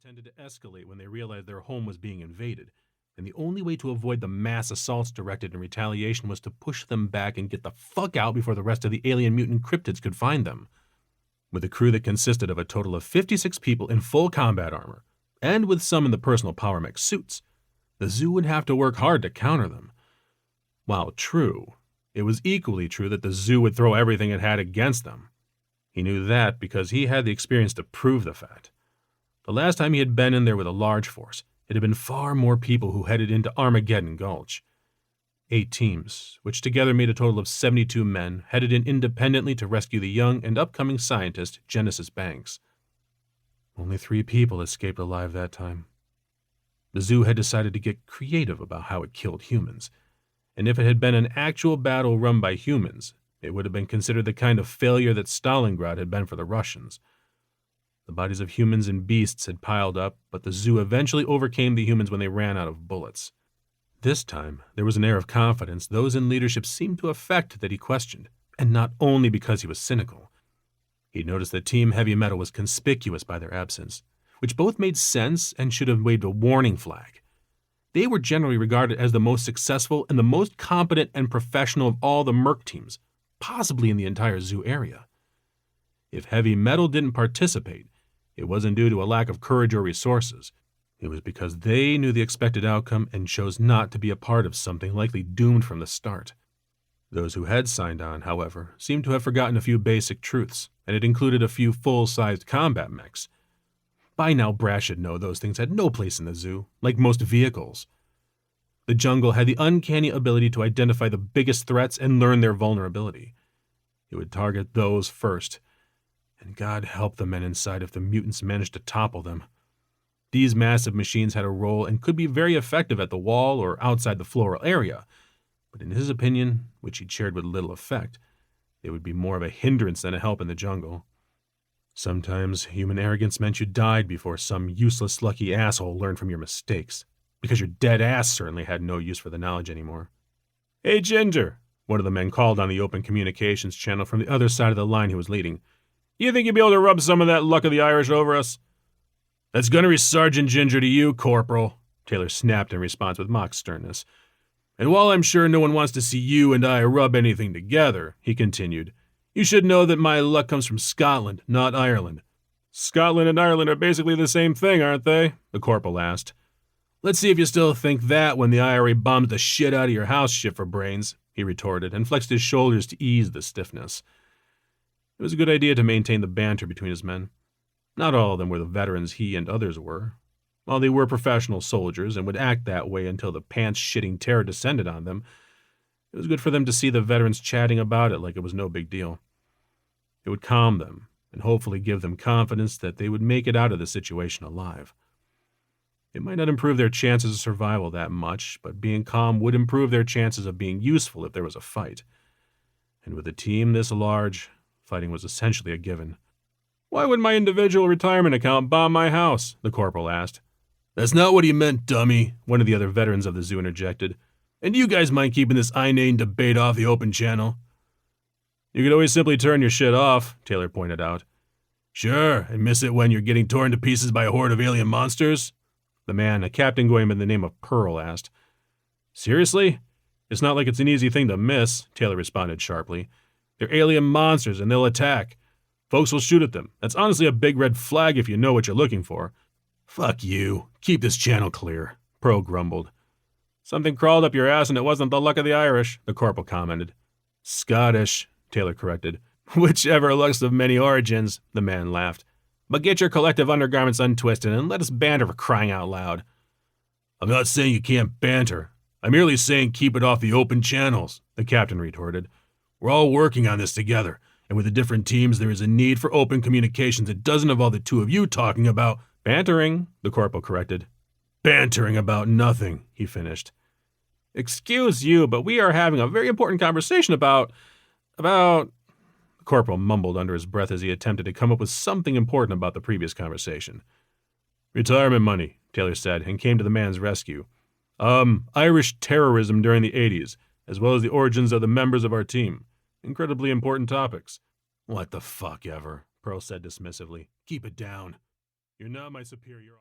tended to escalate when they realized their home was being invaded, and the only way to avoid the mass assaults directed in retaliation was to push them back and get the fuck out before the rest of the alien mutant cryptids could find them. With a crew that consisted of a total of 56 people in full combat armor, and with some in the personal power mech suits, the zoo would have to work hard to counter them. While true, it was equally true that the zoo would throw everything it had against them. He knew that because he had the experience to prove the fact. The last time he had been in there with a large force, it had been far more people who headed into Armageddon Gulch. 8 teams, which together made a total of 72 men, headed in independently to rescue the young and upcoming scientist Genesis Banks. Only 3 people escaped alive that time. The zoo had decided to get creative about how it killed humans, and if it had been an actual battle run by humans, it would have been considered the kind of failure that Stalingrad had been for the Russians. The bodies of humans and beasts had piled up, but the zoo eventually overcame the humans when they ran out of bullets. This time, there was an air of confidence those in leadership seemed to affect that he questioned, and not only because he was cynical. He noticed that Team Heavy Metal was conspicuous by their absence, which both made sense and should have waved a warning flag. They were generally regarded as the most successful and the most competent and professional of all the merc teams, possibly in the entire zoo area. If Heavy Metal didn't participate, it wasn't due to a lack of courage or resources. It was because they knew the expected outcome and chose not to be a part of something likely doomed from the start. Those who had signed on, however, seemed to have forgotten a few basic truths, and it included a few full-sized combat mechs. By now, Brash should know those things had no place in the zoo, like most vehicles. The jungle had the uncanny ability to identify the biggest threats and learn their vulnerability. It would target those first, and God help the men inside if the mutants managed to topple them. These massive machines had a role and could be very effective at the wall or outside the floral area, but in his opinion, which he'd shared with little effect, they would be more of a hindrance than a help in the jungle. Sometimes human arrogance meant you died before some useless lucky asshole learned from your mistakes, because your dead ass certainly had no use for the knowledge anymore. "Hey, Ginger," one of the men called on the open communications channel from the other side of the line he was leading. "You think you'd be able to rub some of that luck of the Irish over us?" "That's Gunnery Sergeant Ginger to you, Corporal," Taylor snapped in response with mock sternness. "And while I'm sure no one wants to see you and I rub anything together," he continued, "you should know that my luck comes from Scotland, not Ireland." "Scotland and Ireland are basically the same thing, aren't they?" the Corporal asked. "Let's see if you still think that when the IRA bombs the shit out of your house, shit for brains," he retorted, and flexed his shoulders to ease the stiffness. It was a good idea to maintain the banter between his men. Not all of them were the veterans he and others were. While they were professional soldiers and would act that way until the pants-shitting terror descended on them, it was good for them to see the veterans chatting about it like it was no big deal. It would calm them and hopefully give them confidence that they would make it out of the situation alive. It might not improve their chances of survival that much, but being calm would improve their chances of being useful if there was a fight. And with a team this large, fighting was essentially a given. "Why would my individual retirement account bomb my house?" the Corporal asked. "That's not what he meant, dummy," one of the other veterans of the zoo interjected. "And you guys mind keeping this inane debate off the open channel?" "You could always simply turn your shit off," Taylor pointed out. "Sure, and miss it when you're getting torn to pieces by a horde of alien monsters?" the man, a captain going by the name of Pearl, asked. "Seriously? It's not like it's an easy thing to miss," Taylor responded sharply. "They're alien monsters, and they'll attack. Folks will shoot at them. That's honestly a big red flag if you know what you're looking for." "Fuck you. Keep this channel clear," Pearl grumbled. "Something crawled up your ass and it wasn't the luck of the Irish," the Corporal commented. "Scottish," Taylor corrected. "Whichever luck's of many origins," the man laughed. "But get your collective undergarments untwisted and let us banter for crying out loud." "I'm not saying you can't banter. I'm merely saying keep it off the open channels," the captain retorted. "We're all working on this together, and with the different teams there is a need for open communications that doesn't involve the two of you talking about—" "Bantering," the Corporal corrected. "Bantering about nothing," he finished. "Excuse you, but we are having a very important conversation about... the Corporal mumbled under his breath as he attempted to come up with something important about the previous conversation. "Retirement money," Taylor said, and came to the man's rescue. Irish terrorism during the 80s, as well as the origins of the members of our team. Incredibly important topics." "What the fuck ever," Pearl said dismissively. "Keep it down. You're not my superior."